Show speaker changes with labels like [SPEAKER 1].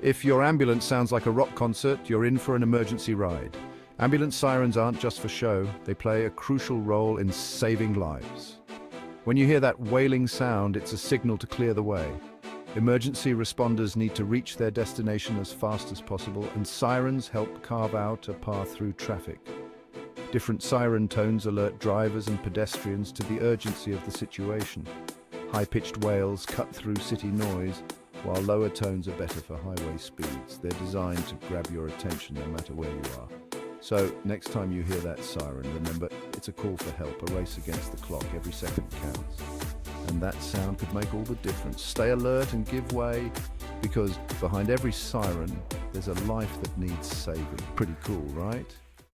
[SPEAKER 1] If your ambulance sounds like a rock concert, you're in for an emergency ride. Ambulance sirens aren't just for show, they play a crucial role in saving lives. When you hear that wailing sound, it's a signal to clear the way. Emergency responders need to reach their destination as fast as possible, and sirens help carve out a path through traffic. Different siren tones alert drivers and pedestrians to the urgency of the situation. High-pitched wails cut through city noise, while lower tones are better for highway speeds. They're designed to grab your attention no matter where you are. So, next time you hear that siren, remember, it's a call for help, a race against the clock. Every second counts. And that sound could make all the difference. Stay alert and give way, because behind every siren, there's a life that needs saving. Pretty cool, right?